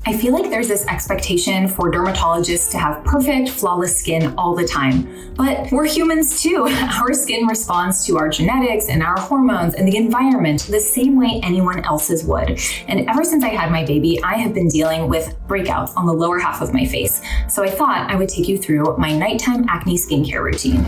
I feel like there's this expectation for dermatologists to have perfect, flawless skin all the time, but we're humans too. Our skin responds to our genetics and our hormones and the environment the same way anyone else's would. And ever since I had my baby, I have been dealing with breakouts on the lower half of my face. So I thought I would take you through my nighttime acne skincare routine.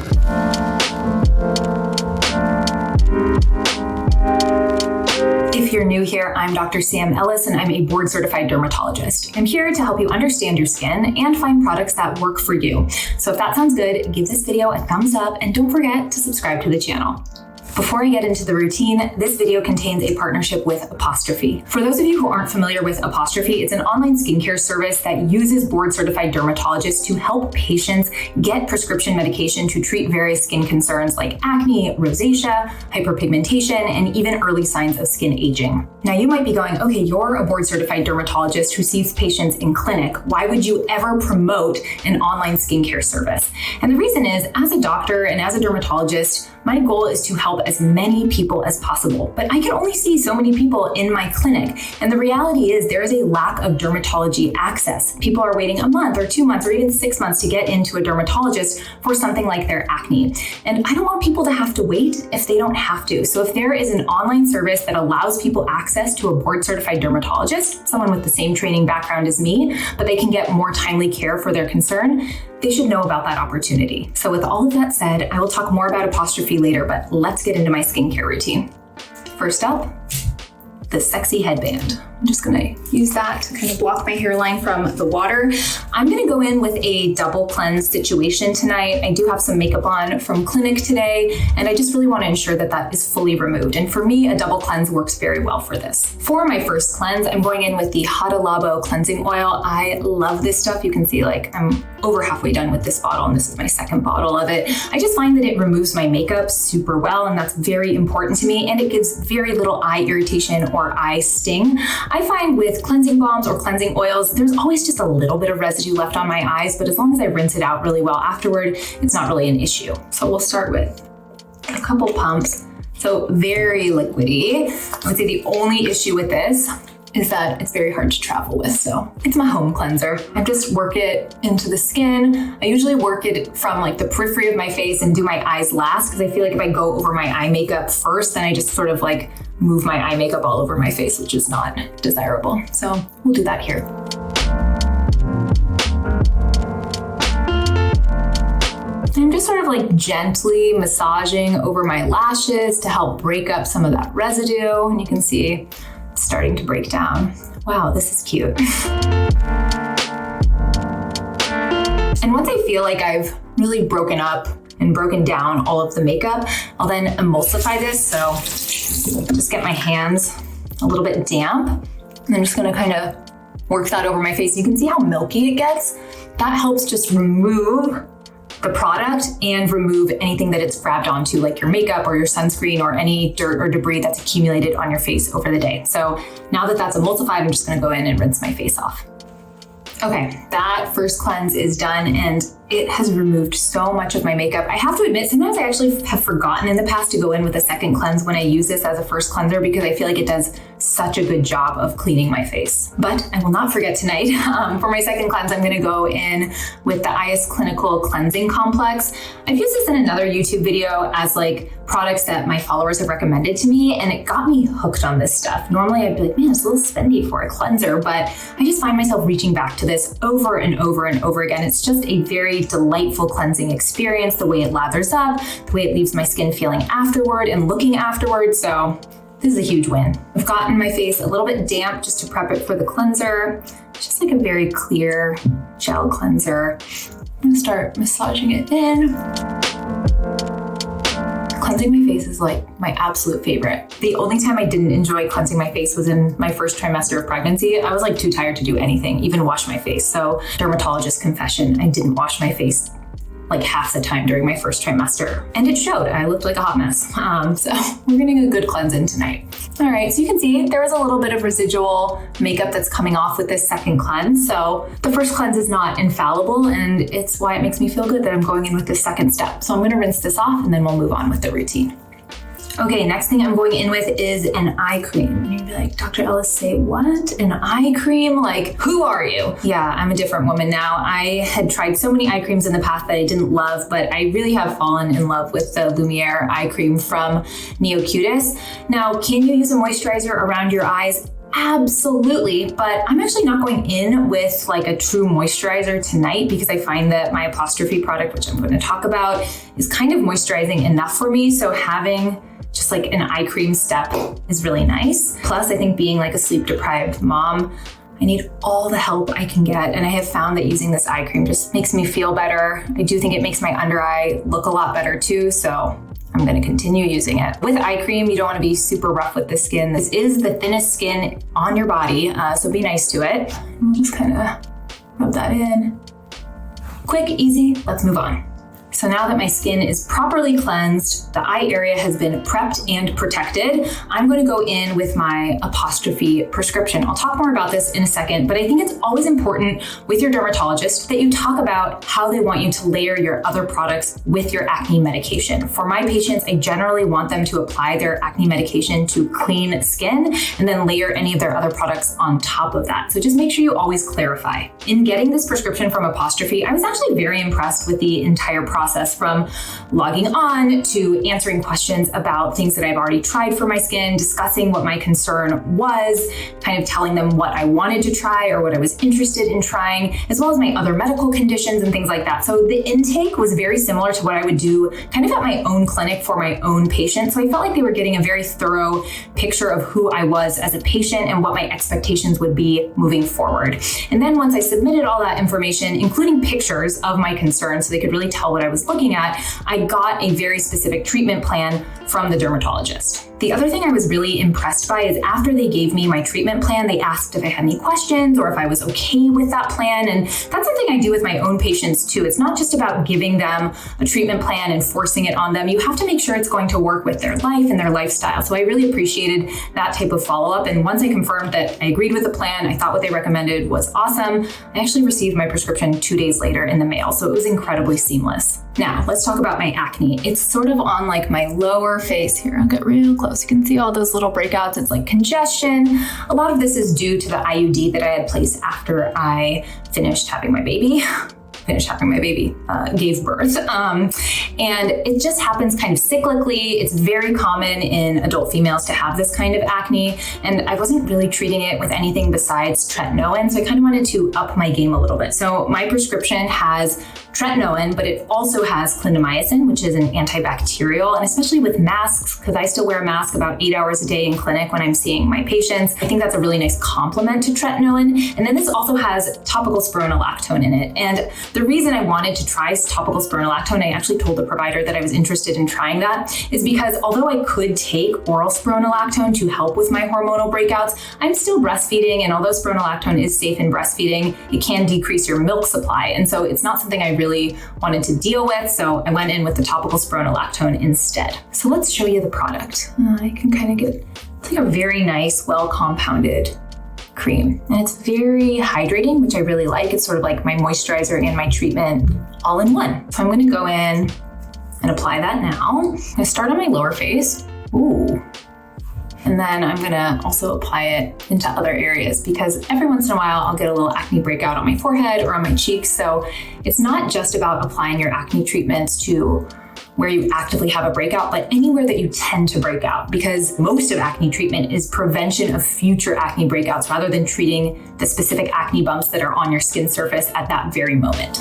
If you're new here, I'm Dr. Sam Ellis, and I'm a board-certified dermatologist. I'm here to help you understand your skin and find products that work for you. So if that sounds good, give this video a thumbs up and don't forget to subscribe to the channel. Before I get into the routine, this video contains a partnership with Apostrophe. For those of you who aren't familiar with Apostrophe, it's an online skincare service that uses board-certified dermatologists to help patients get prescription medication to treat various skin concerns like acne, rosacea, hyperpigmentation, and even early signs of skin aging. Now you might be going, okay, you're a board-certified dermatologist who sees patients in clinic. Why would you ever promote an online skincare service? And the reason is, as a doctor and as a dermatologist, my goal is to help as many people as possible, but I can only see so many people in my clinic. And the reality is there is a lack of dermatology access. People are waiting a month or 2 months or even 6 months to get into a dermatologist for something like their acne. And I don't want people to have to wait if they don't have to. So if there is an online service that allows people access to a board certified dermatologist, someone with the same training background as me, but they can get more timely care for their concern, they should know about that opportunity. So with all of that said, I will talk more about Apostrophe later, but let's get into my skincare routine. First up, the sexy headband. I'm just gonna use that to kind of block my hairline from the water. I'm gonna go in with a double cleanse situation tonight. I do have some makeup on from clinic today, and I just really wanna ensure that that is fully removed. And for me, a double cleanse works very well for this. For my first cleanse, I'm going in with the Hada Labo cleansing oil. I love this stuff. You can see like I'm over halfway done with this bottle, and this is my second bottle of it. I just find that it removes my makeup super well, and that's very important to me, and it gives very little eye irritation or eye sting. I find with cleansing balms or cleansing oils, there's always just a little bit of residue left on my eyes, but as long as I rinse it out really well afterward, it's not really an issue. So we'll start with a couple pumps. So very liquidy. I would say the only issue with this is that it's very hard to travel with. So it's my home cleanser. I just work it into the skin. I usually work it from like the periphery of my face and do my eyes last, because I feel like if I go over my eye makeup first, then I just sort of like move my eye makeup all over my face, which is not desirable. So we'll do that here. I'm just sort of like gently massaging over my lashes to help break up some of that residue. And you can see it's starting to break down. Wow, this is cute. And once I feel like I've really broken up and broken down all of the makeup, I'll then emulsify this. So just get my hands a little bit damp, and I'm just gonna kind of work that over my face. You can see how milky it gets. That helps just remove the product and remove anything that it's grabbed onto, like your makeup or your sunscreen or any dirt or debris that's accumulated on your face over the day. So now that that's emulsified, I'm just gonna go in and rinse my face off. Okay, that first cleanse is done, and it has removed so much of my makeup. I have to admit, sometimes I actually have forgotten in the past to go in with a second cleanse when I use this as a first cleanser, because I feel like it does such a good job of cleaning my face. But I will not forget tonight. For my second cleanse, I'm gonna go in with the IS Clinical Cleansing Complex. I've used this in another YouTube video as like products that my followers have recommended to me, and it got me hooked on this stuff. Normally I'd be like, man, it's a little spendy for a cleanser, but I just find myself reaching back to this over and over and over again. It's just a very delightful cleansing experience, the way it lathers up, the way it leaves my skin feeling afterward and looking afterward. So this is a huge win. I've gotten my face a little bit damp just to prep it for the cleanser. It's just like a very clear gel cleanser. I'm gonna start massaging it in. Cleansing my face is like my absolute favorite. The only time I didn't enjoy cleansing my face was in my first trimester of pregnancy. I was like too tired to do anything, even wash my face. So dermatologist confession, I didn't wash my face like half the time during my first trimester, and it showed. I looked like a hot mess. So we're getting a good cleanse in tonight. All right, so you can see there was a little bit of residual makeup that's coming off with this second cleanse. So the first cleanse is not infallible, and it's why it makes me feel good that I'm going in with this second step. So I'm gonna rinse this off, and then we'll move on with the routine. Okay, next thing I'm going in with is an eye cream. And you'd be like, Dr. Ellis, say what? An eye cream? Like, who are you? Yeah, I'm a different woman now. I had tried so many eye creams in the past that I didn't love, but I really have fallen in love with the Lumiere eye cream from Neocutis. Now, can you use a moisturizer around your eyes? Absolutely, but I'm actually not going in with like a true moisturizer tonight because I find that my Apostrophe product, which I'm going to talk about, is kind of moisturizing enough for me. So having just like an eye cream step is really nice. Plus, I think being like a sleep deprived mom, I need all the help I can get. And I have found that using this eye cream just makes me feel better. I do think it makes my under eye look a lot better too. So I'm going to continue using it. With eye cream, you don't want to be super rough with the skin. This is the thinnest skin on your body, so be nice to it. I'll just kind of rub that in. Quick, easy, let's move on. So now that my skin is properly cleansed, the eye area has been prepped and protected, I'm going to go in with my Apostrophe Prescription. I'll talk more about this in a second, but I think it's always important with your dermatologist that you talk about how they want you to layer your other products with your acne medication. For my patients, I generally want them to apply their acne medication to clean skin and then layer any of their other products on top of that. So just make sure you always clarify. In getting this prescription from Apostrophe, I was actually very impressed with the entire process, from logging on to answering questions about things that I've already tried for my skin, discussing what my concern was, kind of telling them what I wanted to try or what I was interested in trying, as well as my other medical conditions and things like that. So the intake was very similar to what I would do kind of at my own clinic for my own patients. So I felt like they were getting a very thorough picture of who I was as a patient and what my expectations would be moving forward. And then once I submitted all that information, including pictures of my concerns so they could really tell what I was looking at, I got a very specific treatment plan from the dermatologist. The other thing I was really impressed by is after they gave me my treatment plan, they asked if I had any questions or if I was okay with that plan. And that's something I do with my own patients too. It's not just about giving them a treatment plan and forcing it on them. You have to make sure it's going to work with their life and their lifestyle. So I really appreciated that type of follow-up. And once I confirmed that I agreed with the plan, I thought what they recommended was awesome, I actually received my prescription 2 days later in the mail. So it was incredibly seamless. Now, let's talk about my acne. It's sort of on like my lower face here. I'll get real close. You can see all those little breakouts. It's like congestion. A lot of this is due to the IUD that I had placed after I finished having my baby. Gave birth. And it just happens kind of cyclically. It's very common in adult females to have this kind of acne. And I wasn't really treating it with anything besides tretinoin. So I kind of wanted to up my game a little bit. So my prescription has tretinoin, but it also has clindamycin, which is an antibacterial. And especially with masks, because I still wear a mask about 8 hours a day in clinic when I'm seeing my patients, I think that's a really nice complement to tretinoin. And then this also has topical spironolactone in it. And the reason I wanted to try topical spironolactone, I actually told the provider that I was interested in trying that, is because although I could take oral spironolactone to help with my hormonal breakouts, I'm still breastfeeding. And although spironolactone is safe in breastfeeding, it can decrease your milk supply. And so it's not something I really wanted to deal with. So I went in with the topical spironolactone instead. So let's show you the product. I can kind of get, it's like a very nice, well-compounded cream. And it's very hydrating, which I really like. It's sort of like my moisturizer and my treatment all in one. So I'm going to go in and apply that now. I start on my lower face. Ooh. And then I'm gonna also apply it into other areas because every once in a while I'll get a little acne breakout on my forehead or on my cheeks. So it's not just about applying your acne treatments to where you actively have a breakout, but anywhere that you tend to break out, because most of acne treatment is prevention of future acne breakouts rather than treating the specific acne bumps that are on your skin surface at that very moment.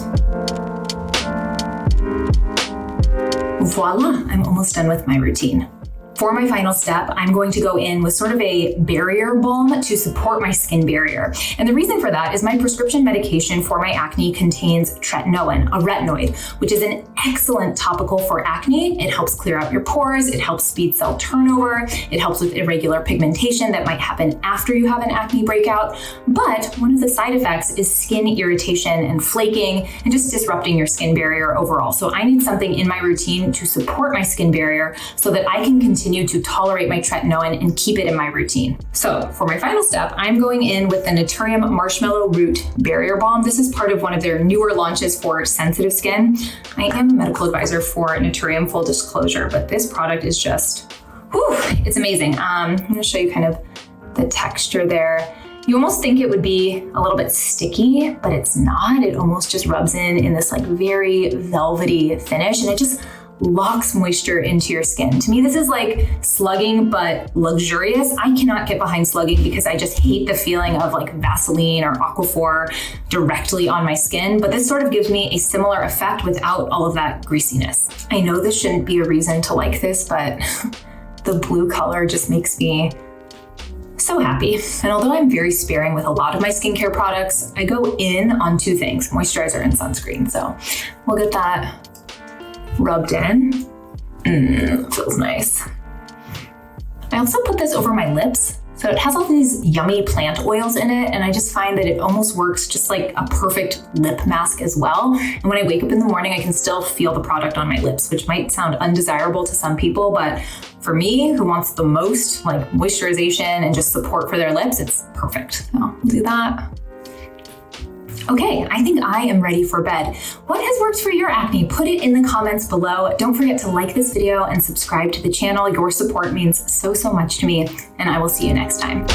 Voila, I'm almost done with my routine. For my final step, I'm going to go in with sort of a barrier balm to support my skin barrier. And the reason for that is my prescription medication for my acne contains tretinoin, a retinoid, which is an excellent topical for acne. It helps clear out your pores. It helps speed cell turnover. It helps with irregular pigmentation that might happen after you have an acne breakout. But one of the side effects is skin irritation and flaking and just disrupting your skin barrier overall. So I need something in my routine to support my skin barrier so that I can continue to tolerate my tretinoin and keep it in my routine. So for my final step, I'm going in with the Naturium Marshmallow Root Barrier Balm. This is part of one of their newer launches for sensitive skin. I am a medical advisor for Naturium, full disclosure, but this product is just whew, it's amazing. I'm gonna show you kind of the texture there. You almost think it would be a little bit sticky, but it's not. It almost just rubs in this like very velvety finish, and it just locks moisture into your skin. To me, this is like slugging, but luxurious. I cannot get behind slugging because I just hate the feeling of like Vaseline or Aquaphor directly on my skin, but this sort of gives me a similar effect without all of that greasiness. I know this shouldn't be a reason to like this, but the blue color just makes me so happy. And although I'm very sparing with a lot of my skincare products, I go in on two things, moisturizer and sunscreen. So we'll get that rubbed in. Feels nice. I also put this over my lips. So it has all these yummy plant oils in it, and I just find that it almost works just like a perfect lip mask as well. And when I wake up in the morning, I can still feel the product on my lips, which might sound undesirable to some people, but for me, who wants the most like moisturization and just support for their lips, it's perfect. So I'll do that. Okay, I think I am ready for bed. What has worked for your acne? Put it in the comments below. Don't forget to like this video and subscribe to the channel. Your support means so much to me, and I will see you next time.